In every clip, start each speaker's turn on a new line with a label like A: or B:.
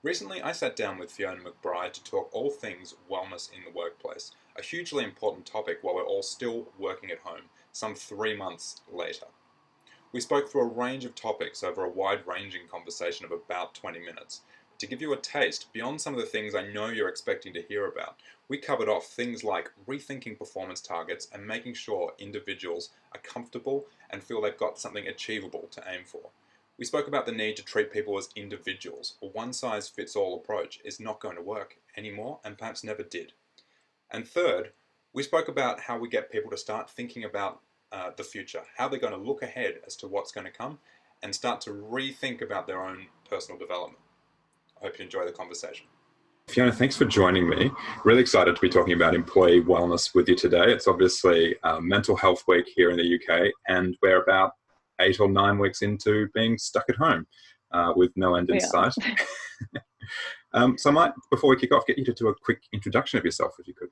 A: Recently, I sat down with Fiona McBride to talk all things wellness in the workplace, a hugely important topic while we're all still working at home, some 3 months later. We spoke through a range of topics over a wide-ranging conversation of about 20 minutes. To give you a taste, beyond some of the things I know you're expecting to hear about, we covered off things like rethinking performance targets and making sure individuals are comfortable and feel they've got something achievable to aim for. We spoke about the need to treat people as individuals. A one-size-fits-all approach is not going to work anymore and perhaps never did. And third, we spoke about how we get people to start thinking about the future, how they're going to look ahead as to what's going to come and start to rethink about their own personal development. I hope you enjoy the conversation. Fiona, thanks for joining me. Really excited to be talking about employee wellness with you today. It's obviously Mental Health Week here in the UK, and we're about 8 or 9 weeks into being stuck at home with no end in sight. So I might, before we kick off, get you to do a quick introduction of yourself, if you could.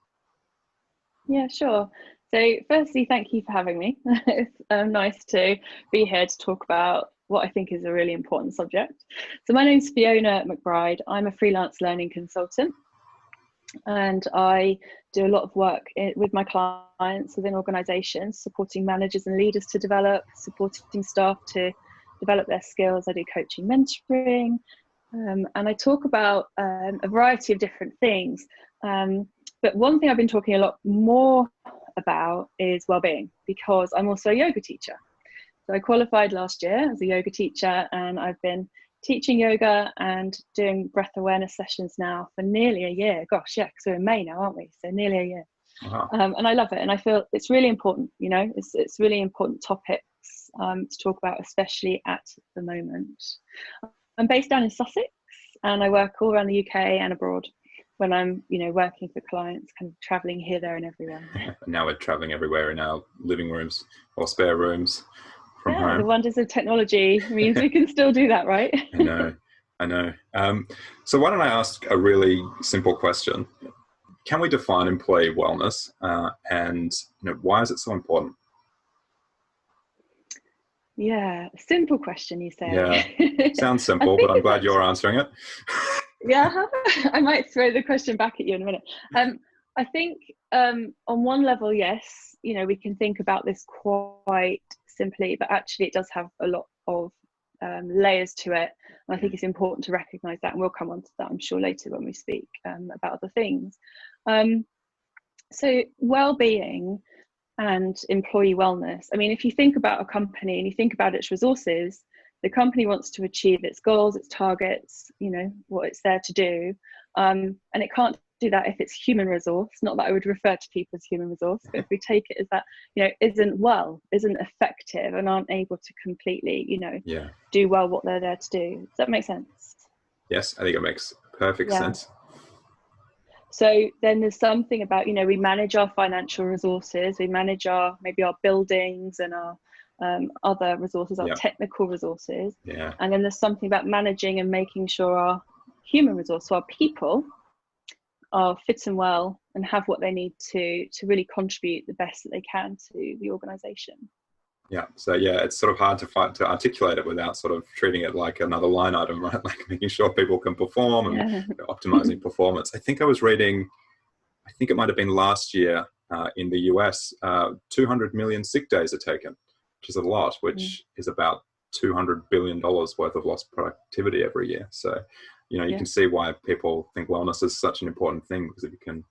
B: Yeah, sure. So firstly, thank you for having me. It's nice to be here to talk about what I think is a really important subject. So my name's Fiona McBride. I'm a freelance learning consultant, and I do a lot of work with my clients within organisations, supporting managers and leaders to develop, supporting staff to develop their skills. I do coaching, mentoring, and I talk about a variety of different things. But one thing I've been talking a lot more about is well-being, because I'm also a yoga teacher. So I qualified last year as a yoga teacher, and I've been teaching yoga and doing breath awareness sessions now for nearly a year. Gosh, yeah, because we're in May now, aren't we? So nearly a year.
A: Wow.
B: And I love it, and I feel it's really important. You know, it's really important topics to talk about, especially at the moment. I'm based down in Sussex, and I work all around the UK and abroad when I'm, working for clients, kind of traveling here, there, and everywhere.
A: Now we're traveling everywhere in our living rooms or spare rooms.
B: Yeah, the wonders of technology means we can still do that, right?
A: I know. So why don't I ask a really simple question? Can we define employee wellness, and why is it so important?
B: Yeah, simple question, you say.
A: Yeah, sounds simple, but I'm glad you're answering it.
B: Yeah, I might throw the question back at you in a minute. I think on one level, yes, we can think about this quite simply, but actually it does have a lot of layers to it. And I think it's important to recognise that, and we'll come on to that, I'm sure, later when we speak about other things. So well-being and employee wellness. I mean, if you think about a company and you think about its resources, the company wants to achieve its goals, its targets, what it's there to do. And it can't do that if it's human resource. Not that I would refer to people as human resource, but if we take it as that, isn't effective and aren't able to completely, do well what they're there to do. Does that make sense?
A: Yes, I think it makes perfect sense.
B: So then there's something about, we manage our financial resources, we manage our buildings and our other resources, our technical resources.
A: Yeah.
B: And then there's something about managing and making sure our human resource, so our people, are fit and well and have what they need to really contribute the best that they can to the organisation.
A: Yeah, so it's sort of hard to articulate it without sort of treating it like another line item, right? Like making sure people can perform and optimizing performance. I think I was reading, I think it might have been last year in the US, 200 million sick days are taken, which is a lot, which is about $200 billion worth of lost productivity every year. So, you can see why people think wellness is such an important thing, because if you can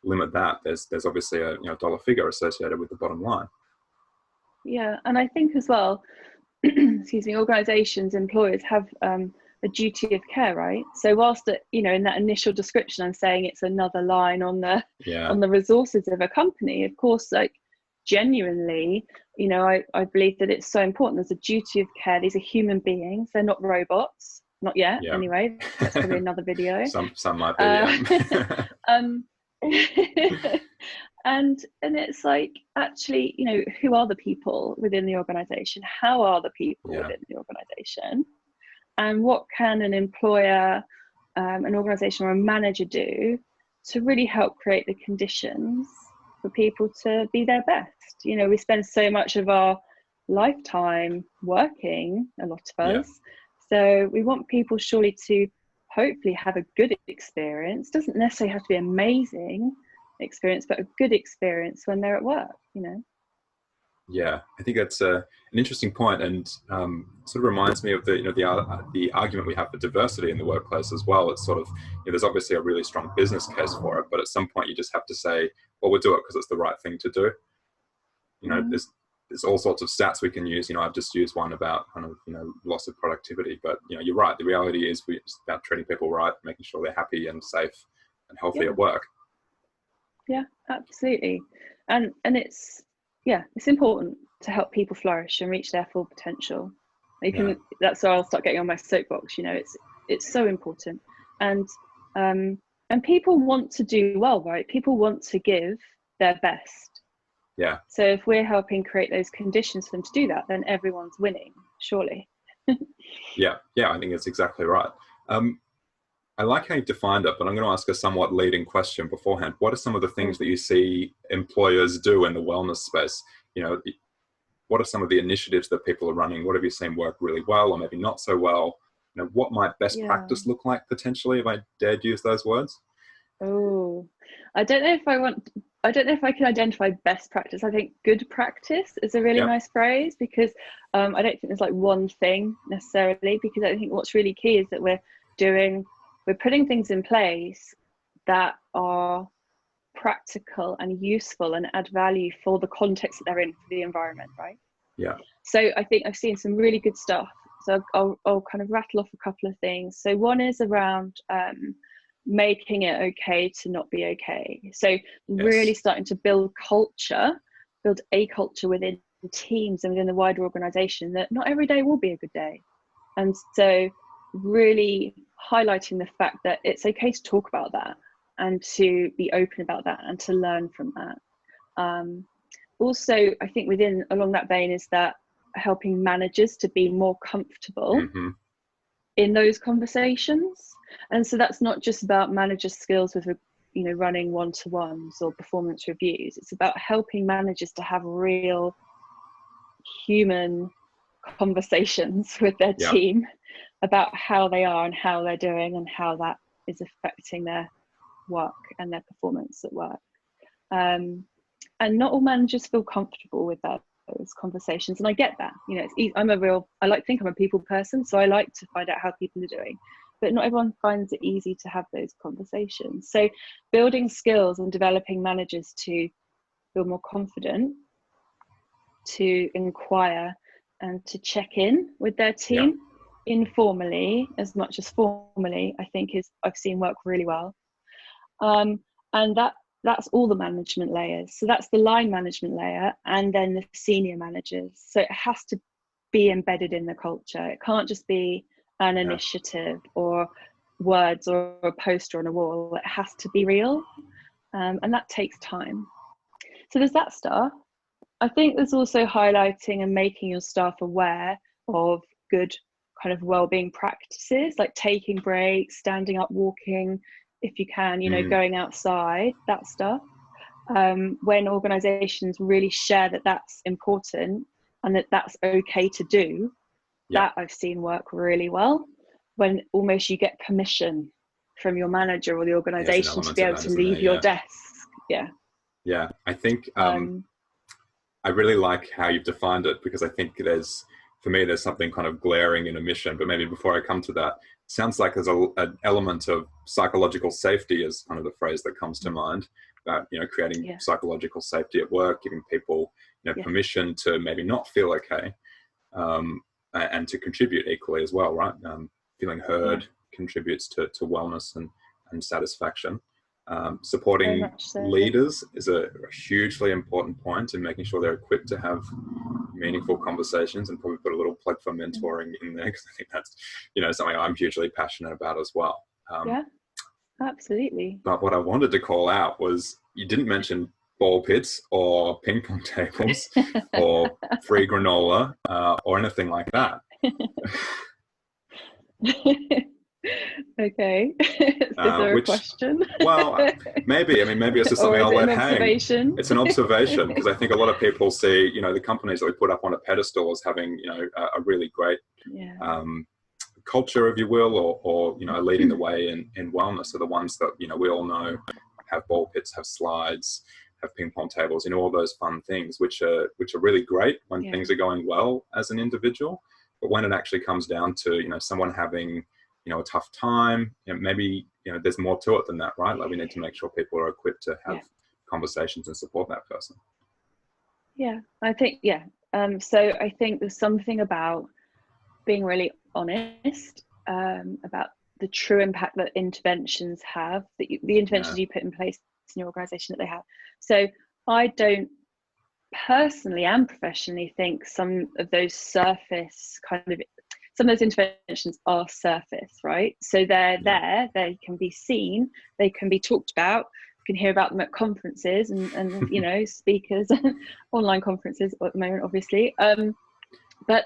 A: limit that, there's obviously a dollar figure associated with the bottom line.
B: Yeah, and I think as well, organisations, employers have a duty of care, right? So whilst in that initial description, I'm saying it's another line on the resources of a company. Of course, like genuinely, I believe that it's so important. There's a duty of care. These are human beings. They're not robots. Not yet, anyway. That's probably another video.
A: Some might be.
B: And it's like, actually, who are the people within the organisation? How are the people within the organisation? And what can an employer, an organisation or a manager do to really help create the conditions for people to be their best? We spend so much of our lifetime working, a lot of us. So we want people surely to hopefully have a good experience. Doesn't necessarily have to be amazing experience, but a good experience when they're at work, you know.
A: Yeah, I think that's an interesting point, and sort of reminds me of the argument we have for diversity in the workplace as well. It's sort of, there's obviously a really strong business case for it, but at some point you just have to say, well, we'll do it because it's the right thing to do. There's all sorts of stats we can use. I've just used one about kind of loss of productivity, but you're right. The reality is it's about treating people right, making sure they're happy and safe and healthy at work.
B: Yeah, absolutely. And it's important to help people flourish and reach their full potential. That's where I'll start getting on my soapbox. It's so important, and people want to do well, right? People want to give their best.
A: Yeah.
B: So if we're helping create those conditions for them to do that, then everyone's winning, surely.
A: Yeah, I think that's exactly right. I like how you defined it, but I'm going to ask a somewhat leading question beforehand. What are some of the things that you see employers do in the wellness space? What are some of the initiatives that people are running? What have you seen work really well or maybe not so well? What might best practice look like potentially, if I dared use those words?
B: Oh, I don't know if I can identify best practice. I think good practice is a really nice phrase, because I don't think there's like one thing necessarily, because I think what's really key is that we're putting things in place that are practical and useful and add value for the context that they're in, for the environment, right?
A: Yeah.
B: So I think I've seen some really good stuff. So I'll kind of rattle off a couple of things. So one is around making it okay to not be okay. So really starting to build a culture within teams and within the wider organization, that not every day will be a good day. And so really highlighting the fact that it's okay to talk about that and to be open about that and to learn from that. Also, I think along that vein is that helping managers to be more comfortable in those conversations. And so that's not just about manager skills with running one-to-ones or performance reviews. It's about helping managers to have real human conversations with their team about how they are and how they're doing and how that is affecting their work and their performance at work. And not all managers feel comfortable with those conversations, and I get that. It's easy. I like to think I'm a people person, so I like to find out how people are doing, but not everyone finds it easy to have those conversations. So building skills and developing managers to feel more confident to inquire and to check in with their team informally as much as formally, I think I've seen work really well. And that's all the management layers. So that's the line management layer and then the senior managers. So it has to be embedded in the culture. It can't just be an initiative or words or a poster on a wall. It has to be real. And that takes time. So there's that stuff. I think there's also highlighting and making your staff aware of good kind of well-being practices, like taking breaks, standing up, walking, if you can, going outside, that stuff. When organizations really share that that's important and that that's okay to do, that I've seen work really well. When almost you get permission from your manager or the organization to be able to leave your desk.
A: Yeah, I think I really like how you've defined it, because I think there's something kind of glaring in a mission. But maybe before I come to that, it sounds like there's an element of psychological safety is kind of the phrase that comes to mind, about creating psychological safety at work, giving people permission to maybe not feel okay, and to contribute equally as well, right? Feeling heard contributes to wellness and satisfaction. Supporting leaders is a hugely important point in making sure they're equipped to have meaningful conversations, and probably put a little plug for mentoring in there, because I think that's something I'm hugely passionate about as well.
B: Absolutely.
A: But what I wanted to call out was, you didn't mention ball pits or ping pong tables or free granola or anything like that.
B: Okay. Is there a question?
A: Well, maybe. Maybe it's just something I'll let hang. It's an observation, because I think a lot of people see, the companies that we put up on a pedestal as having, a really great culture, if you will, or leading the way in wellness are the ones that we all know have ball pits, have slides, have ping pong tables, all those fun things, which are really great when things are going well as an individual. But when it actually comes down to someone having a tough time, maybe there's more to it than that, right? Like we need to make sure people are equipped to have conversations and support that person.
B: Yeah, I think so I think there's something about being really honest about the true impact that interventions have, the interventions you put in place in your organisation that they have. So I don't personally and professionally think some of those interventions are surface, right? So they're there, they can be seen, they can be talked about, you can hear about them at conferences and speakers, online conferences at the moment, obviously. But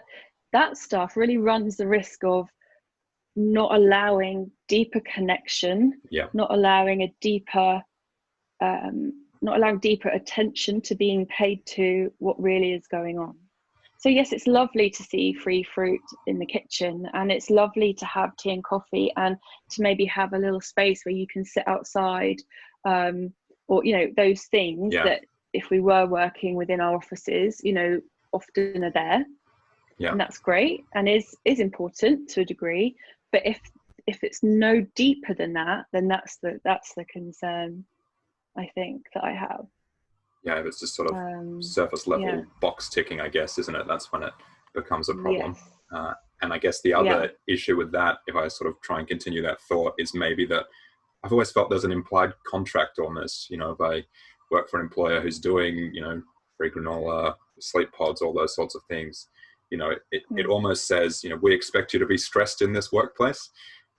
B: that stuff really runs the risk of not allowing deeper connection, not allowing deeper attention to being paid to what really is going on. So yes, it's lovely to see free fruit in the kitchen, and it's lovely to have tea and coffee, and to maybe have a little space where you can sit outside, or those things that if we were working within our offices, often are there. And that's great and is important to a degree. But if it's no deeper than that, then that's the concern I think that I have.
A: If it's just sort of surface level box ticking, I guess, isn't it? That's when it becomes a problem. And I guess the other issue with that, if I sort of try and continue that thought, is maybe that I've always felt there's an implied contract almost. If I work for an employer who's doing, free granola, sleep pods, all those sorts of things, it almost says, we expect you to be stressed in this workplace.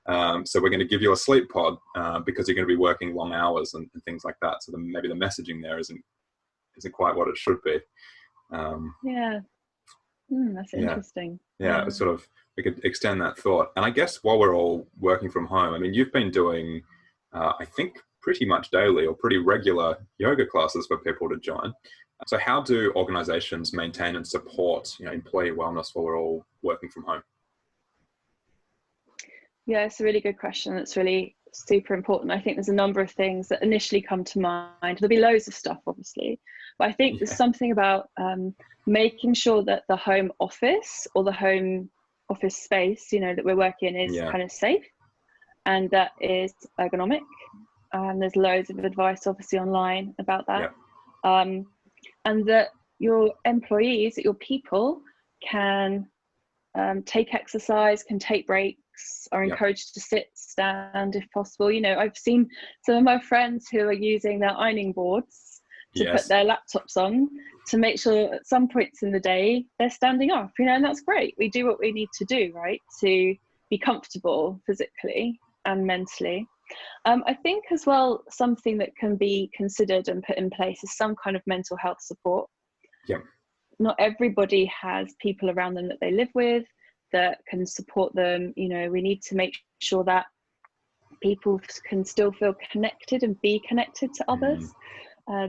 A: So we're going to give you a sleep pod because you're going to be working long hours and things like that. So maybe the messaging there isn't quite what it should be.
B: That's interesting.
A: Sort of, we could extend that thought. And I guess while we're all working from home, I mean, you've been doing, I think, pretty much daily or pretty regular yoga classes for people to join. So how do organizations maintain and support employee wellness while we're all working from home?
B: Yeah, it's a really good question. It's really super important. I think there's a number of things that initially come to mind. There'll be loads of stuff, obviously, but I think there's something about making sure that the home office or the home office space, that we're working in is kind of safe and that is ergonomic. And there's loads of advice, obviously, online about that. And that your employees, that your people can take exercise, can take breaks, are encouraged to sit, stand if possible. I've seen some of my friends who are using their ironing boards to put their laptops on to make sure at some points in the day they're standing up, and that's great. We do what we need to do, right, to be comfortable physically and mentally. I think as well, something that can be considered and put in place is some kind of mental health support. Not everybody has people around them that they live with that can support them. We need to make sure that people can still feel connected and be connected to others.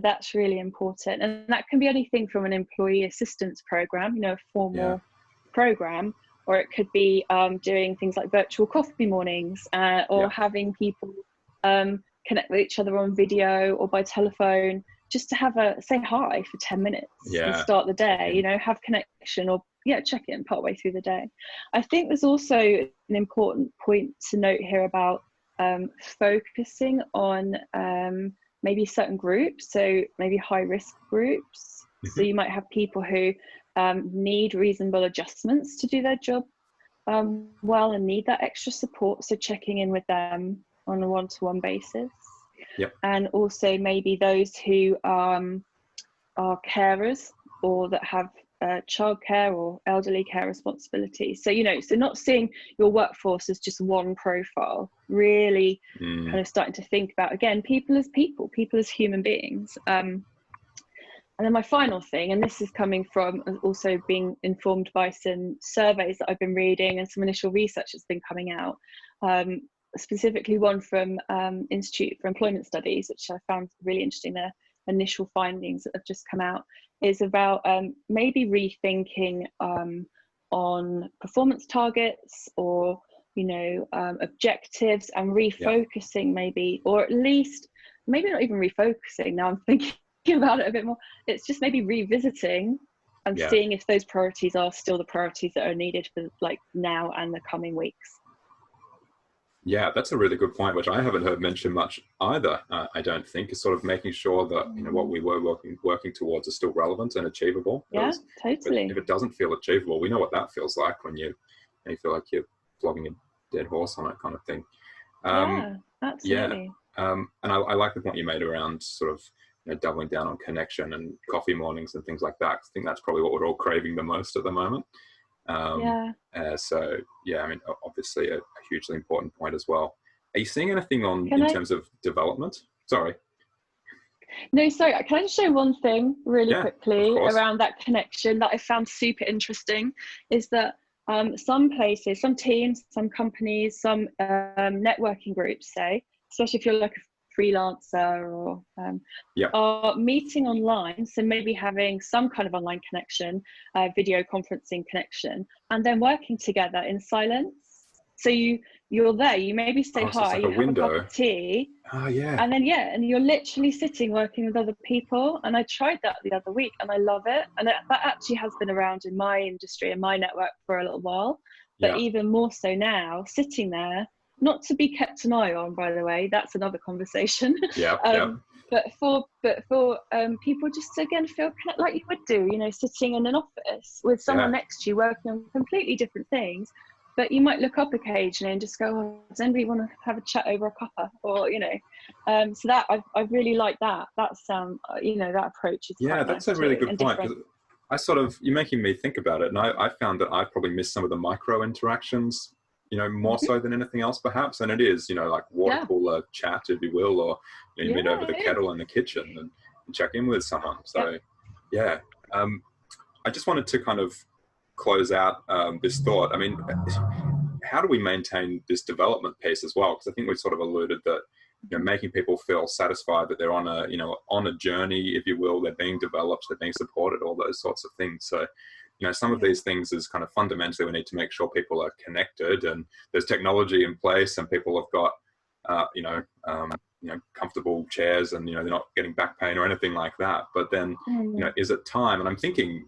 B: That's really important. And that can be anything from an employee assistance program, a formal program, or it could be doing things like virtual coffee mornings or having people connect with each other on video or by telephone, just to say hi for 10 minutes and start the day, have connection or check in partway through the day. I think there's also an important point to note here about focusing on maybe certain groups, so maybe high risk groups. So you might have people who need reasonable adjustments to do their job well and need that extra support, so checking in with them on a one-to-one basis. And also maybe those who are carers or that have childcare or elderly care responsibilities. So so not seeing your workforce as just one profile, really kind of starting to think about, again, people as human beings. And then my final thing, and this is coming from also being informed by some surveys that I've been reading and some initial research that's been coming out, specifically one from Institute for Employment Studies, which I found really interesting. Their initial findings that have just come out is about maybe rethinking on performance targets or objectives and refocusing maybe, or at least maybe not even refocusing. Now I'm thinking about it a bit more. It's just maybe revisiting and seeing if those priorities are still the priorities that are needed for like now and the coming weeks.
A: Yeah, that's a really good point, which I haven't heard mentioned much either. I don't think, is sort of making sure that what we were working towards is still relevant and achievable.
B: Yeah, totally.
A: If it doesn't feel achievable, we know what that feels like when you feel like you're flogging a dead horse on it, kind of thing.
B: Yeah, absolutely.
A: And I like the point you made around sort of doubling down on connection and coffee mornings and things like that. I think that's probably what we're all craving the most at the moment. So yeah, I mean, obviously a hugely important point as well. Are you seeing anything in terms of development? Sorry.
B: No, sorry. Can I just show one thing really quickly around that connection that I found super interesting? Is that some places, some teams, some companies, some networking groups, say, especially if you're like a freelancer or are meeting online, so maybe having some kind of online connection, video conferencing connection, and then working together in silence. So you're there, you maybe say hi, you have a cup of tea, and then and you're literally sitting working with other people. And I tried that the other week and I love it, and that actually has been around in my industry and my network for a little while, but even more so now, sitting there, not to be kept an eye on, by the way, that's another conversation. But for people just to again feel like you would do, sitting in an office with someone next to you working on completely different things, but you might look up occasionally and just go, oh, does anybody want to have a chat over a cuppa? Or so that I really like that sound, that approach is quite
A: that's
B: nice
A: a really good point.
B: Different.
A: You're making me think about it, and I found that I've probably missed some of the micro interactions, more so than anything else perhaps. And it is, like water cooler chat, if you will, or you meet over the kettle in the kitchen and check in with someone. So I just wanted to kind of close out this thought. I mean, how do we maintain this development piece as well? Because I think we sort of alluded that making people feel satisfied that they're on a journey, if you will, they're being developed, they're being supported, all those sorts of things. So some of these things is kind of fundamentally we need to make sure people are connected and there's technology in place and people have got comfortable chairs and they're not getting back pain or anything like that. But then is it time? And I'm thinking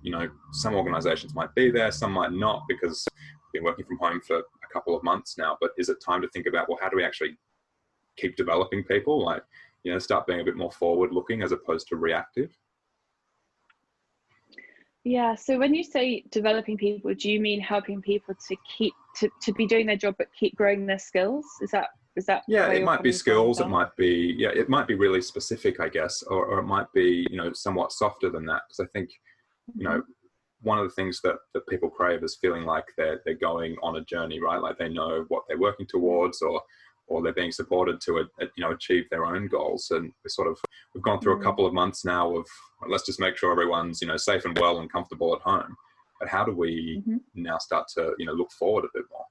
A: some organizations might be there, some might not, because we've been working from home for a couple of months now. But is it time to think about, well, how do we actually keep developing people, like start being a bit more forward looking as opposed to reactive?
B: So when you say developing people, do you mean helping people to keep to be doing their job but keep growing their skills? Is that
A: it might be skills, it might be really specific, I guess, or it might be somewhat softer than that, because I think one of the things that people crave is feeling like they're going on a journey, right? Like they know what they're working towards, or they're being supported to achieve their own goals. And we've gone through a couple of months now of, let's just make sure everyone's safe and well and comfortable at home. But how do we now start to look forward a bit more?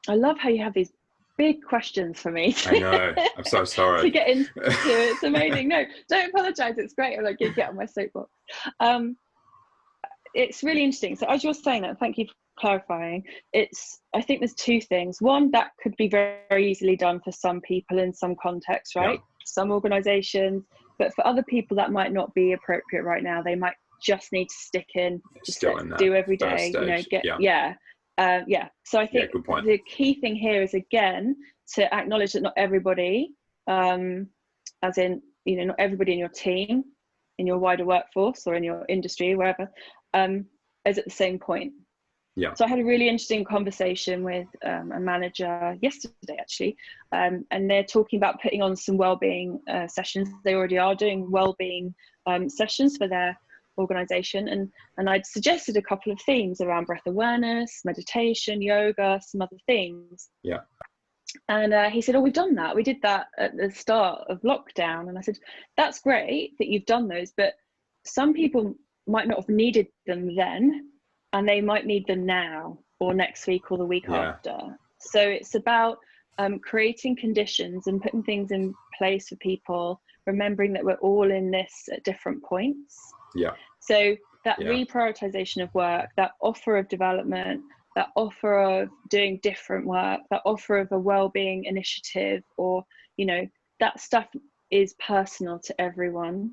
B: I love how you have these big questions for me.
A: I know. I'm so sorry.
B: To get into it. It's amazing. No, don't apologize. It's great. I'm like, get on my soapbox. It's really interesting. So as you're saying that, thank you for clarifying. I think there's two things. One, that could be very, very easily done for some people in some contexts, right? Some organizations, but for other people that might not be appropriate right now. They might just need to stick in, just do every day, So I think the key thing here is, again, to acknowledge that not everybody, as in, not everybody in your team, in your wider workforce or in your industry, wherever, is at the same point. So I had a really interesting conversation with a manager yesterday, actually, and they're talking about putting on some wellbeing sessions. They already are doing wellbeing sessions for their organization, and I'd suggested a couple of themes around breath awareness, meditation, yoga, some other things. And he said, oh, we've done that. We did that at the start of lockdown. And I said, that's great that you've done those, but some people might not have needed them then, and they might need them now or next week or the week after. So it's about creating conditions and putting things in place for people, remembering that we're all in this at different points. So that reprioritization of work, that offer of development, that offer of doing different work, that offer of a well-being initiative, or, you know, that stuff is personal to everyone.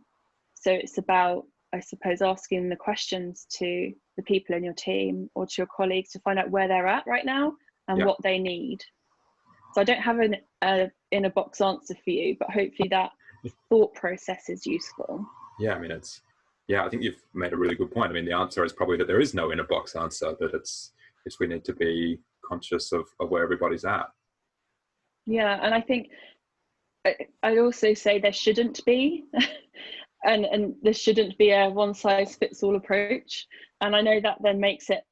B: So it's about, I suppose, asking the questions to the people in your team or to your colleagues to find out where they're at right now and what they need. So I don't have an in a box answer for you, but hopefully that thought process is useful.
A: Yeah, I mean, I think you've made a really good point. I mean, the answer is probably that there is no in a box answer, that it's we need to be conscious of where everybody's at.
B: Yeah, and I think I'd also say there shouldn't be, and there shouldn't be a one size fits all approach. And I know that then makes it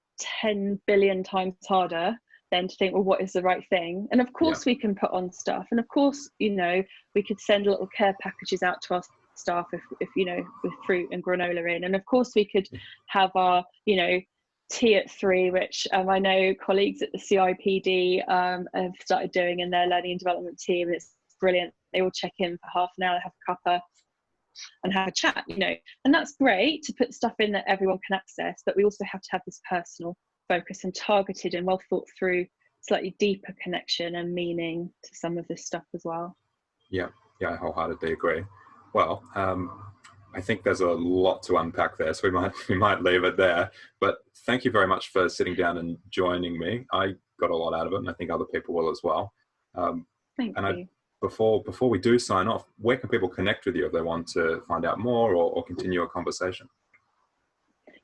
B: 10 billion times harder than to think, well, what is the right thing? And of course we can put on stuff, and of course, you know, we could send little care packages out to our staff if you know, with fruit and granola in, and of course we could have our, you know, tea at 3, which I know colleagues at the CIPD have started doing in their learning and development team. It's brilliant. They all check in for half an hour, have a cuppa and have a chat, you know, and that's great to put stuff in that everyone can access, but we also have to have this personal focus and targeted and well thought through, slightly deeper connection and meaning to some of this stuff as well.
A: Yeah, I wholeheartedly agree. Well, I think there's a lot to unpack there, so we might leave it there. But thank you very much for sitting down and joining me. I got a lot out of it, and I think other people will as well.
B: Thank you.
A: Before we do sign off, where can people connect with you if they want to find out more or continue a conversation?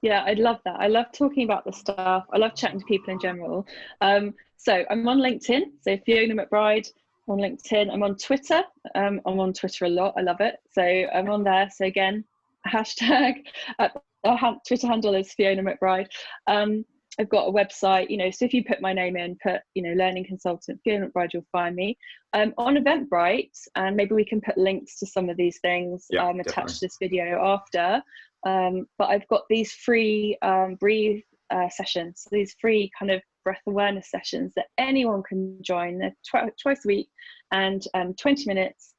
B: Yeah, I'd love that. I love talking about this stuff. I love chatting to people in general. So I'm on LinkedIn. So Fiona McBride on LinkedIn. I'm on Twitter. I'm on Twitter a lot. I love it. So I'm on there. So again, hashtag, our Twitter handle is Fiona McBride. I've got a website, you know, so if you put my name in, put, you know, learning consultant Fiona McBride, you'll find me. On Eventbrite, and maybe we can put links to some of these things attached to this video after. But I've got these free breathe sessions, so these free kind of breath awareness sessions that anyone can join. They're twice a week, and 20 minutes,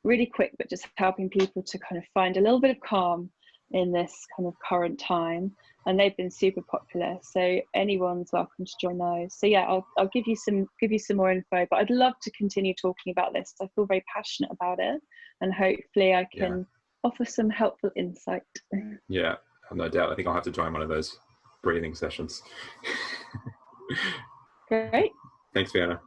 B: really quick, but just helping people to kind of find a little bit of calm in this kind of current time. And they've been super popular, so anyone's welcome to join those. So yeah, I'll give you some more info, but I'd love to continue talking about this. I feel very passionate about it, and hopefully I can offer some helpful insight.
A: Yeah, no doubt. I think I'll have to join one of those breathing sessions.
B: Great.
A: Thanks, Fiona.